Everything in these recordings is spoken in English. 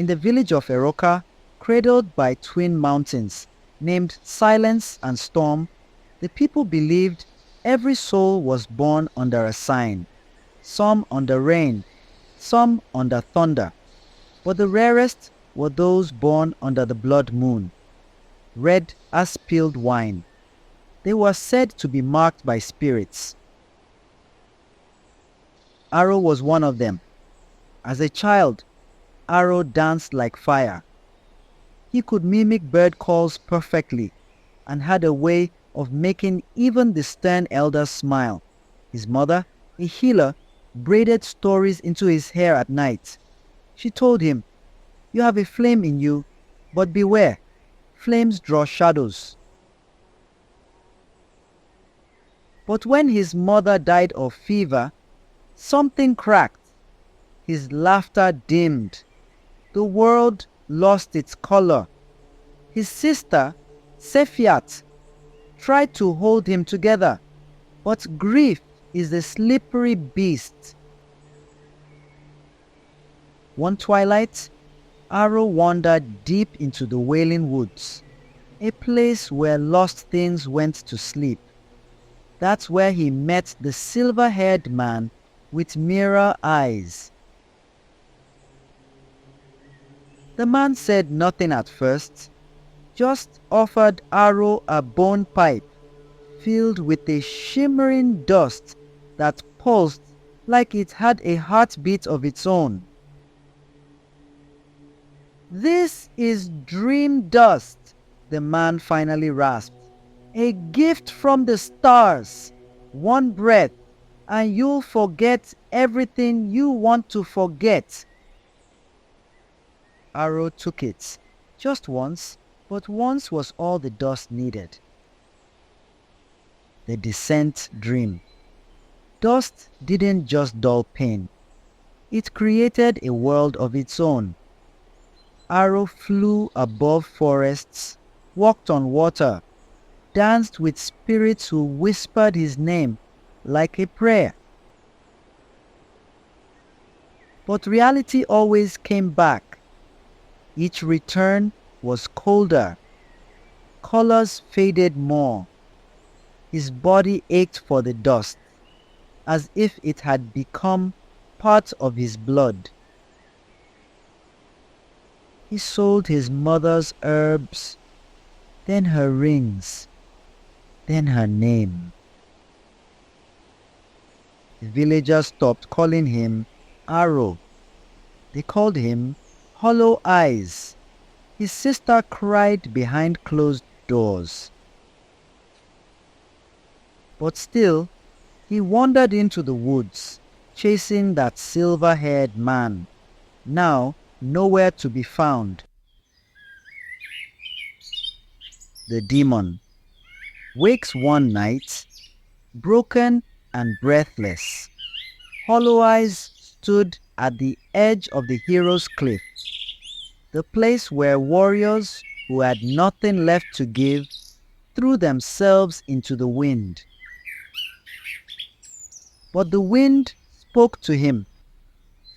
In the village of Eroka, cradled by twin mountains named Silence and Storm, the people believed every soul was born under a sign, some under rain, some under thunder, but the rarest were those born under the blood moon, red as spilled wine. They were said to be marked by spirits. Arrow was one of them. As a child, Arrow danced like fire. He could mimic bird calls perfectly and had a way of making even the stern elders smile. His mother, a healer, braided stories into his hair at night. She told him, "You have a flame in you, but beware, flames draw shadows." But when his mother died of fever, something cracked. His laughter dimmed. The world lost its color. His sister, Sephiat, tried to hold him together, but grief is a slippery beast. One twilight, Arrow wandered deep into the Wailing Woods, a place where lost things went to sleep. That's where he met the silver-haired man with mirror eyes. The man said nothing at first, just offered Arrow a bone pipe filled with a shimmering dust that pulsed like it had a heartbeat of its own. "This is dream dust," the man finally rasped. "A gift from the stars. One breath, and you'll forget everything you want to forget." Arrow took it, just once, but once was all the dust needed. The descent dream. Dust didn't just dull pain. It created a world of its own. Arrow flew above forests, walked on water, danced with spirits who whispered his name like a prayer. But reality always came back. Each return was colder. Colors faded more. His body ached for the dust, as if it had become part of his blood. He sold his mother's herbs, then her rings, then her name. The villagers stopped calling him Arrow. They called him Hollow Eyes. His sister cried behind closed doors. But still, he wandered into the woods, chasing that silver-haired man, now nowhere to be found. The demon wakes one night, broken and breathless. Hollow Eyes stood at the edge of the hero's cliff, the place where warriors who had nothing left to give threw themselves into the wind. But the wind spoke to him,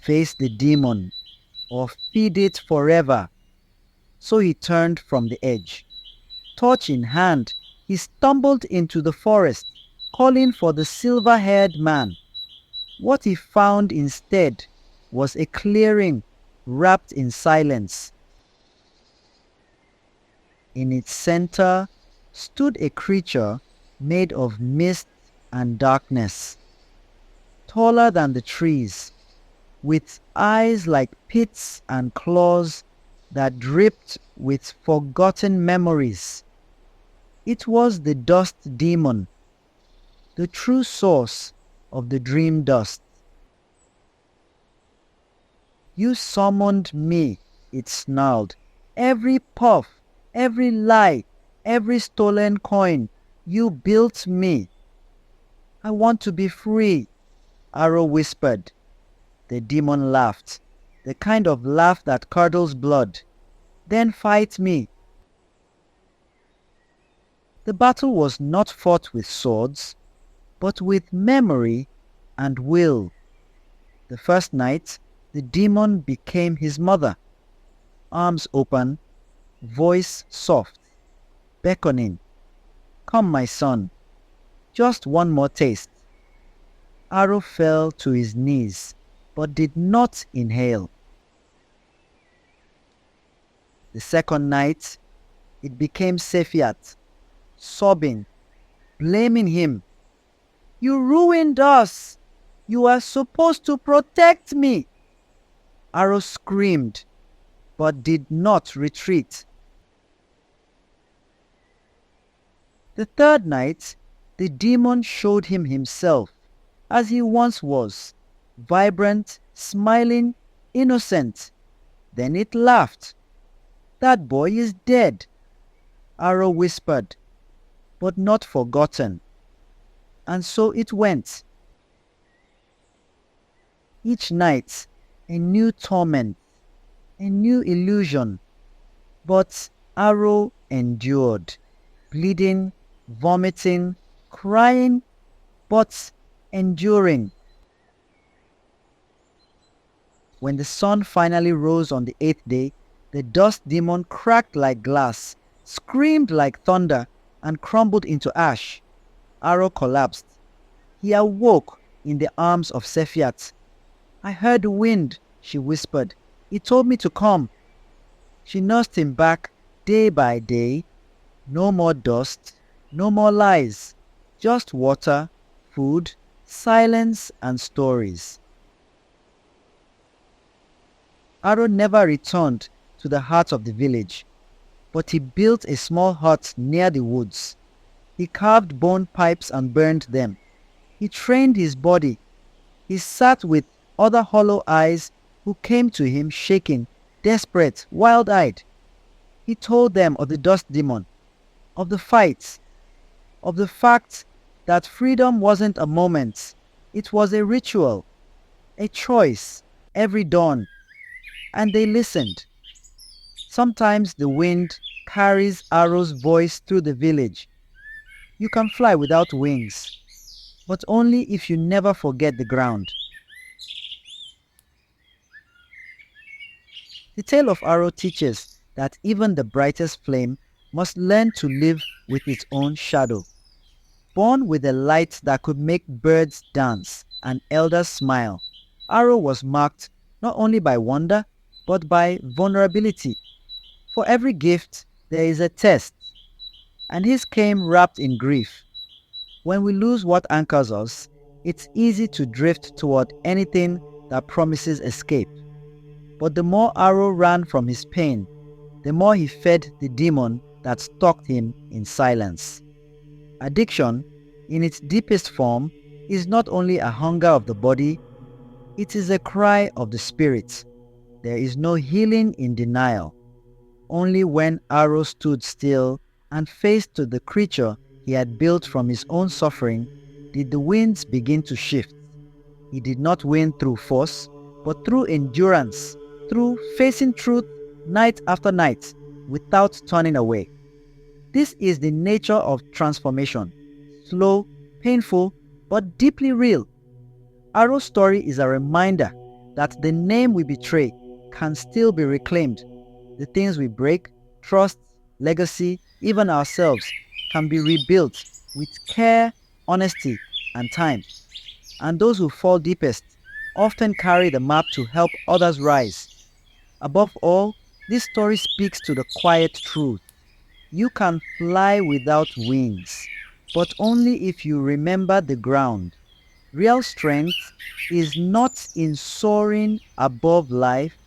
"Face the demon, or feed it forever." So he turned from the edge. Torch in hand, he stumbled into the forest, calling for the silver-haired man. What he found instead was a clearing wrapped in silence. In its center stood a creature made of mist and darkness, taller than the trees, with eyes like pits and claws that dripped with forgotten memories. It was the dust demon, the true source of the dream dust. "You summoned me," it snarled. "Every puff, every lie, every stolen coin, you built me." "I want to be free," Arrow whispered. The demon laughed, the kind of laugh that curdles blood. "Then fight me." The battle was not fought with swords, but with memory and will. The first night, the demon became his mother. arms open, voice soft, beckoning. Come, my son, just one more taste. Arrow fell to his knees, but did not inhale. The second night, it became Sephiat, sobbing, blaming him. You ruined us! You are supposed to protect me! Arrow screamed, but did not retreat. The third night, the demon showed him himself, as he once was, vibrant, smiling, innocent. Then it laughed. That boy is dead, Arrow whispered, but not forgotten. And so it went. Each night, a new torment, a new illusion. But Arrow endured, bleeding, vomiting, crying, but enduring. When the sun finally rose on the 8th day, the dust demon cracked like glass, screamed like thunder, and crumbled into ash. Arrow collapsed. He awoke in the arms of Sephiat. I heard the wind, she whispered. It told me to come. She nursed him back day by day. No more dust, no more lies, just water, food, silence, and stories. Arrow never returned to the heart of the village, but he built a small hut near the woods. He carved bone pipes and burned them. He trained his body. He sat with other hollow eyes who came to him shaking, desperate, wild-eyed. He told them of the dust demon, of the fights, of the fact that freedom wasn't a moment. It was a ritual, a choice, every dawn. And they listened. Sometimes the wind carries Arrow's voice through the village. You can fly without wings, but only if you never forget the ground. The tale of Arrow teaches that even the brightest flame must learn to live with its own shadow. Born with a light that could make birds dance and elders smile, Arrow was marked not only by wonder, but by vulnerability. For every gift, there is a test, and his came wrapped in grief. When we lose what anchors us, it's easy to drift toward anything that promises escape. But the more Arrow ran from his pain, the more he fed the demon that stalked him in silence. Addiction, in its deepest form, is not only a hunger of the body, it is a cry of the spirit. There is no healing in denial. Only when Arrow stood still and faced to the creature he had built from his own suffering did the winds begin to shift. He did not win through force, but through endurance, through facing truth night after night without turning away. This is the nature of transformation. Slow, painful, but deeply real. Arrow's story is a reminder that the name we betray can still be reclaimed. The things we break, trust, legacy, even ourselves, can be rebuilt with care, honesty, and time. And those who fall deepest often carry the map to help others rise. Above all, this story speaks to the quiet truth. You can fly without wings, but only if you remember the ground. Real strength is not in soaring above life,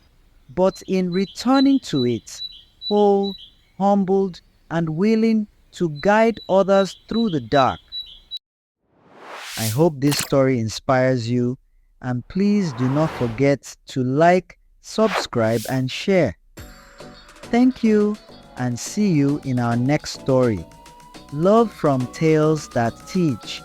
but in returning to it, whole, humbled, and willing to guide others through the dark. I hope this story inspires you, and please do not forget to like, subscribe, and share. Thank you, and see you in our next story. Love from Tales That Teach.